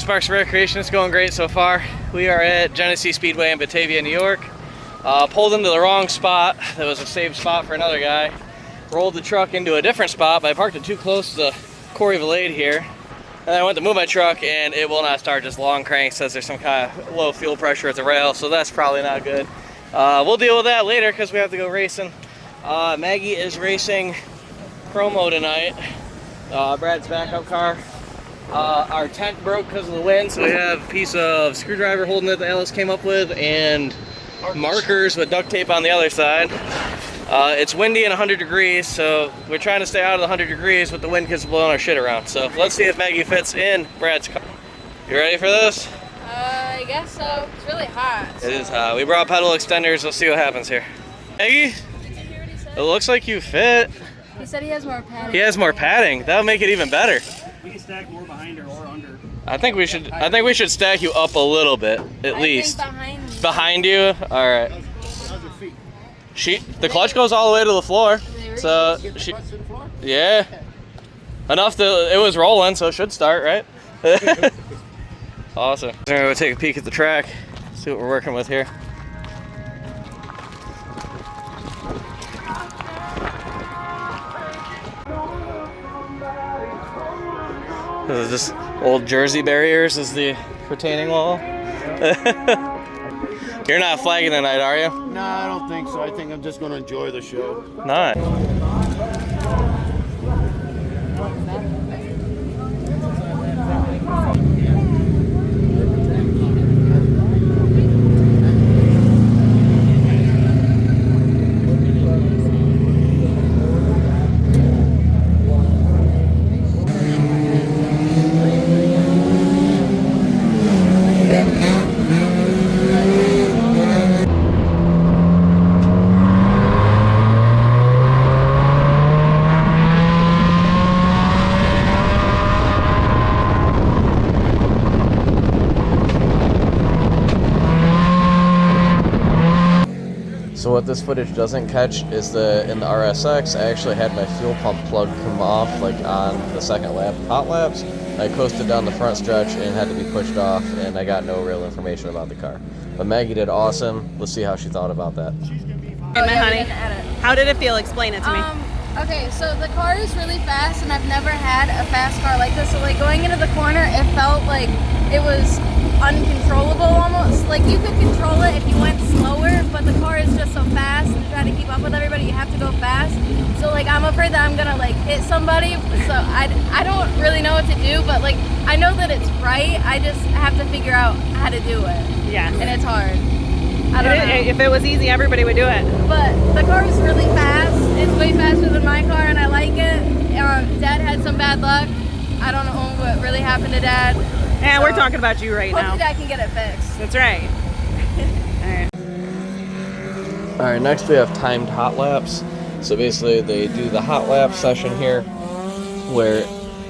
Sparks Recreation is going great so far. We are at Genesee Speedway in Batavia, New York. Pulled into the wrong spot. That was a saved spot for another guy. Rolled the truck into a different spot, but I parked it too close to the Corey Valade here. And I went to move my truck and it will not start, just long crank. Says there's some kind of low fuel pressure at the rail, so that's probably not good. We'll deal with that later because we have to go racing. Maggie is racing Chromo tonight. Brad's backup car. Our tent broke because of the wind, so we have a piece of screwdriver holding it that Alice came up with and markers with duct tape on the other side. It's windy and 100 degrees, so we're trying to stay out of the 100 degrees with the wind because blowing our shit around. So let's see if Maggie fits in Brad's car. You ready for this? I guess so. It's really hot. So. It is hot. We brought pedal extenders. Let's see what happens here. Maggie, it looks like you fit. He said he has more padding. He has more padding. That'll make it even better. We can stack more behind her or under. I think we should stack you up a little bit, at least. I think behind me. Behind you? All right. How's your feet? The clutch goes all the way to the floor. So yeah. Enough that it was rolling, so it should start, right? Awesome. We're gonna go take a peek at the track, see what we're working with here. This is just old Jersey barriers is the retaining wall. You're not flagging tonight, are you? No, I don't think so. I think I'm just going to enjoy the show. Not. So what this footage doesn't catch is in the RSX, I actually had my fuel pump plug come off like on the second lap, hot laps. I coasted down the front stretch and had to be pushed off, and I got no real information about the car. But Maggie did awesome. Let's see how she thought about that. Oh, yeah, honey, how did it feel? Explain it to me. Okay, so the car is really fast, and I've never had a fast car like this. So like going into the corner, it felt like it was uncontrollable almost. Like you could control it if you went slower, but the car is just so fast, and to try to keep up with everybody, you have to go fast. So like I'm afraid that I'm gonna like hit somebody. So I don't really know what to do, but like I know that it's right. I just have to figure out how to do it. Yeah. And it's hard. I don't know. If it was easy, everybody would do it. But the car is really fast. It's way faster than my car, and I like it. Dad had some bad luck. I don't know what really happened to Dad. And so we're talking about you right now. Hopefully Dad can get it fixed. That's right. All right, next we have timed hot laps. So basically they do the hot lap session here where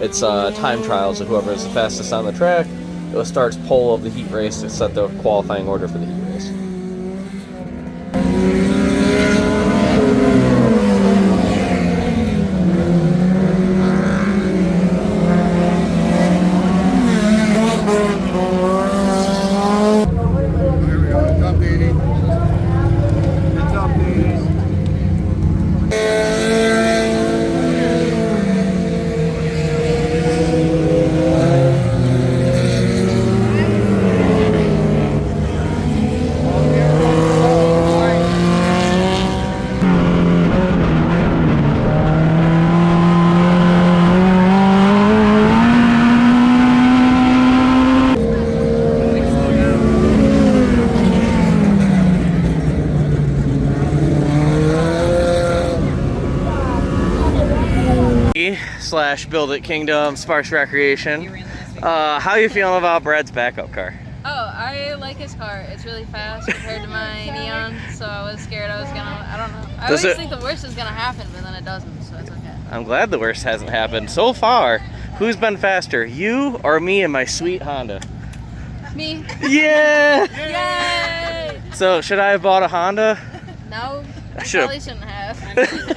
it's time trials of whoever is the fastest on the track. It starts pole of the heat race to set the qualifying order for the heat race. / Build It Kingdom, Sparks Recreation. How are you feeling about Brad's backup car? Oh, I like his car. It's really fast compared to my Neon, so I was scared I was gonna, I don't know. I always think the worst is gonna happen, but then it doesn't, so it's okay. I'm glad the worst hasn't happened. So far, who's been faster, you or me and my sweet Honda? Me. Yeah! Yay! So, should I have bought a Honda? No, I should've. probably shouldn't have.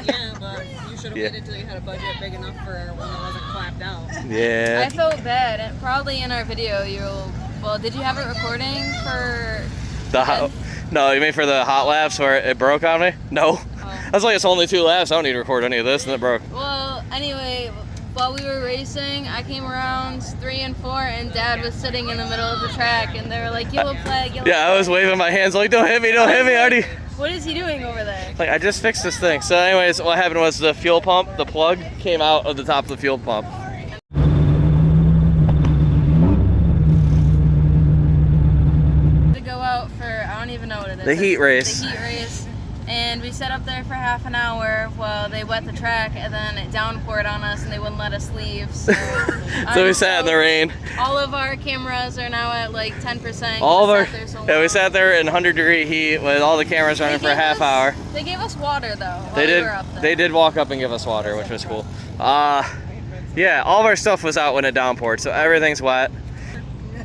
Yeah, but you should have waited until you had a budget big enough for when there wasn't flapped out. Yeah. I felt bad. And probably in our video, well, did you have it recording for The hot, no, you mean for the hot laps where it broke on me? No. Oh. That's like it's only 2 laps. I don't need to record any of this, and it broke. Well, anyway, while we were racing, I came around 3 and 4, and Dad was sitting in the middle of the track, and they were like, yellow flag, yellow Yeah, I was flag. waving my hands like, don't hit me, don't hit me, Artie. What is he doing over there? Like, I just fixed this thing. So anyways, what happened was the fuel pump, the plug, came out of the top of the fuel pump. To go out for, I don't even know what it is. The heat race. The heat race. And we sat up there for half an hour while they wet the track, and then it downpoured on us and they wouldn't let us leave. So, So we sat in the rain. All of our cameras are now at like 10%. All of our, Sat there so yeah, we long. sat there in 100-degree heat with all the cameras running They for a gave half us- hour. They gave us water though. While They we did. were up there. They did walk up and give us water, which was cool. Yeah, all of our stuff was out when it downpoured, so everything's wet.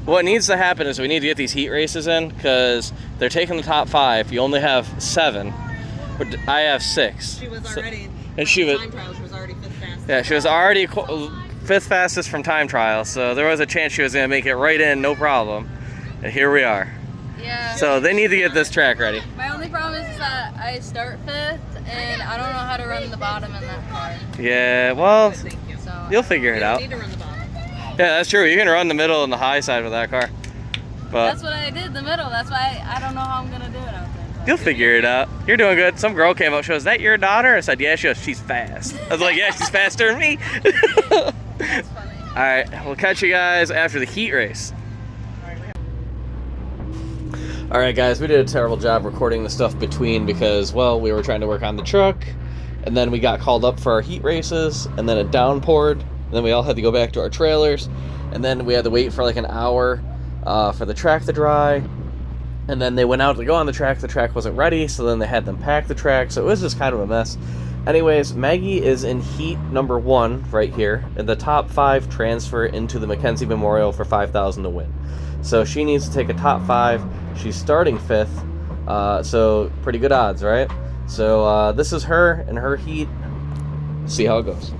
What needs to happen is we need to get these heat races in because they're taking the top 5. You only have 7. But I have 6. She was So- already. and she was. Time trial, she was already 5th fastest. Yeah, she was already 5th fastest from time trial, so there was a chance she was gonna make it right in, no problem. And here we are. Yeah. So they need to get this track ready. My only problem is that I start 5th, and I don't know how to run the bottom in that car. Yeah, well, Thank you. So you'll figure You it don't out. need to run the bottom. Yeah, that's true. You can run the middle and the high side with that car. But that's what I did, the middle. That's why I don't know how I'm gonna do it out there. you'll figure it out. You're doing good. Some girl came up, she goes, "Is that your daughter?" I said, "Yeah." She goes, "She's fast." I was like, "Yeah, she's faster than me." That's funny. All right, we'll catch you guys after the heat race. All right, guys, we did a terrible job recording the stuff between because, well, we were trying to work on the truck, and then we got called up for our heat races, and then it downpoured, and then we all had to go back to our trailers, and then we had to wait for like an hour for the track to dry, and then they went out to go on the track wasn't ready, so then they had them pack the track, so it was just kind of a mess. Anyways, Maggie is in heat number 1 right here, and the top 5 transfer into the Mackenzie Memorial for $5,000 to win. So she needs to take a top 5. She's starting 5th, so pretty good odds, right? So this is her and her heat. See how it goes.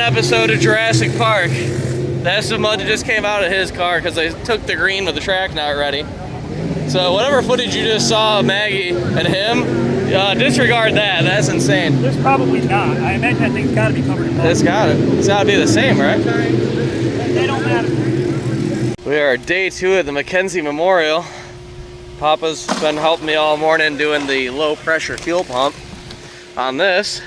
episode of Jurassic Park. That's the mud that just came out of his car because they took the green with the track not ready. So whatever footage you just saw of Maggie and him, disregard that. That's insane. There's probably not. I imagine that thing's got to be covered in mud. It's got to be the same, right? They don't matter. We are day 2 at the Mackenzie Memorial. Papa's been helping me all morning doing the low pressure fuel pump on this,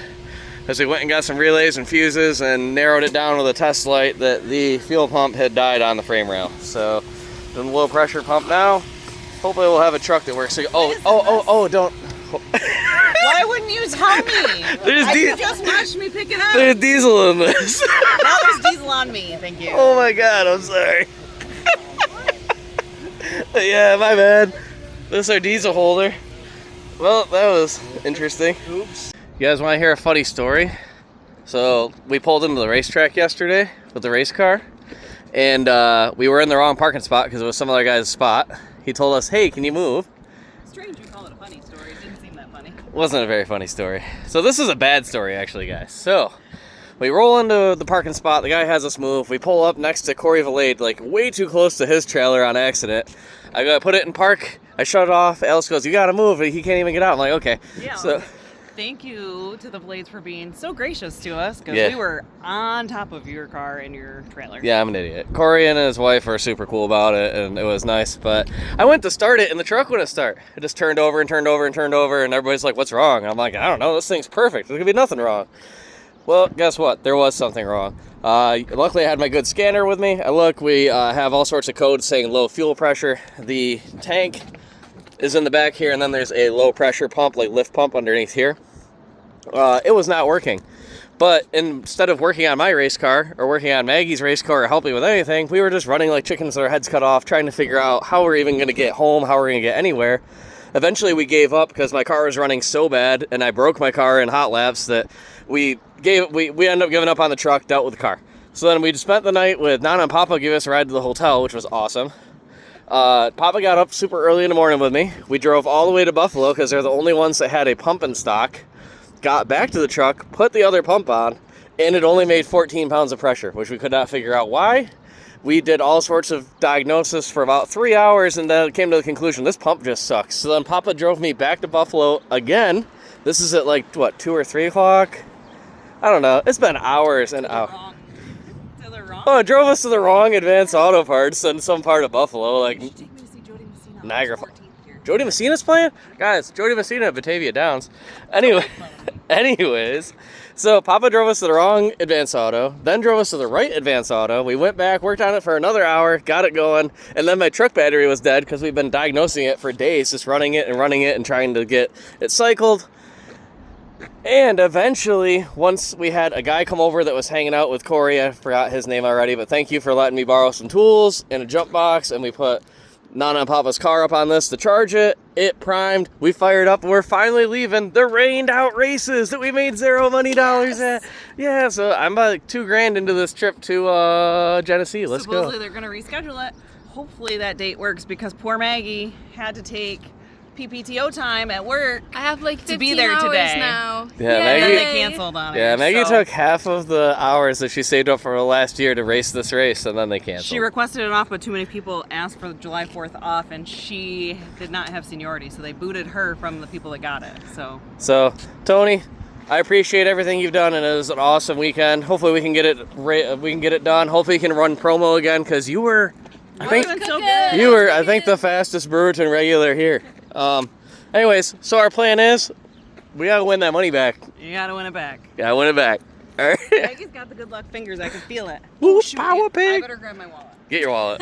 as we went and got some relays and fuses and narrowed it down with a test light that the fuel pump had died on the frame rail. So doing the low pressure pump now. Hopefully we'll have a truck that works. Oh, don't. Why wouldn't you tell me? You just watched me pick it up. There's diesel in this. Now there's diesel on me. Thank you. Oh my God, I'm sorry. Yeah, my bad. This is our diesel holder. Well, that was interesting. Oops. You guys want to hear a funny story? So we pulled into the racetrack yesterday with the race car, and we were in the wrong parking spot because it was some other guy's spot. He told us, "Hey, can you move?" Strange you call it a funny story. It didn't seem that funny. Wasn't a very funny story. So this is a bad story, actually, guys. So we roll into the parking spot. The guy has us move. We pull up next to Corey Valade, like way too close to his trailer on accident. I go put it in park. I shut it off. Alice goes, "You gotta move." He can't even get out. I'm like, okay. Yeah. So thank you to the Blades for being so gracious to us, because Yeah. we were on top of your car and your trailer. yeah, I'm an idiot. Corey and his wife are super cool about it, and it was nice. But I went to start it, and the truck wouldn't start. It just turned over and turned over and turned over, and everybody's like, "What's wrong?" I'm like, "I don't know. This thing's perfect. There could be nothing wrong." Well, guess what? There was something wrong. Luckily, I had my good scanner with me. I look, we have all sorts of codes saying low fuel pressure. The tank is in the back here, and then there's a low pressure pump, like lift pump underneath here. It was not working. But instead of working on my race car or working on Maggie's race car or helping with anything, we were just running like chickens with our heads cut off, trying to figure out how we're even going to get home, how we're going to get anywhere. Eventually, we gave up because my car was running so bad, and I broke my car in hot laps that we ended up giving up on the truck, dealt with the car. So then we spent the night with Nana and Papa, give us a ride to the hotel, which was awesome. Papa got up super early in the morning with me. We drove all the way to Buffalo because they're the only ones that had a pump in stock. Got back to the truck, put the other pump on, and it only made 14 pounds of pressure, which we could not figure out why. We did all sorts of diagnosis for about 3 hours, and then came to the conclusion, this pump just sucks. So then Papa drove me back to Buffalo again. This is at like, what, 2 or 3 o'clock? I don't know. It's been hours and hours. Oh, it drove us to the wrong Advanced Auto Parts in some part of Buffalo, like Niagara Falls. Jody Messina's playing? Guys, Jody Messina at Batavia Downs. Anyways, so Papa drove us to the wrong Advanced Auto, then drove us to the right Advanced Auto. We went back, worked on it for another hour, got it going, and then my truck battery was dead because we've been diagnosing it for days, just running it and trying to get it cycled. And eventually, once we had a guy come over that was hanging out with Corey, I forgot his name already, but thank you for letting me borrow some tools and a jump box, and we put Nana and Papa's car up on this to charge it. It primed, we fired up, and we're finally leaving the rained out races that we made $0 money at. Yeah, so I'm about like $2,000 into this trip to Genesee. Let's go. Supposedly they're going to reschedule it. Hopefully that date works, because poor Maggie had to take PPTO time at work. I have like 15 to be there hours today. now. Yeah, And Maggie. then they canceled on it. Yeah, Maggie took half of the hours that she saved up for last year to race this race, and then they canceled. She requested it off, but too many people asked for July 4th off, and she did not have seniority, so they booted her from the people that got it. So, Tony, I appreciate everything you've done, and it was an awesome weekend. Hopefully, we can get it done. Hopefully, you can run promo again, because you were, I think, the fastest Brewerton regular here. Anyways, so our plan is, we gotta win that money back. You gotta win it back. Gotta win it back. All right. Maggie's got the good luck fingers. I can feel it. Woo, Shoot, power I pig. better grab my wallet. Get your wallet.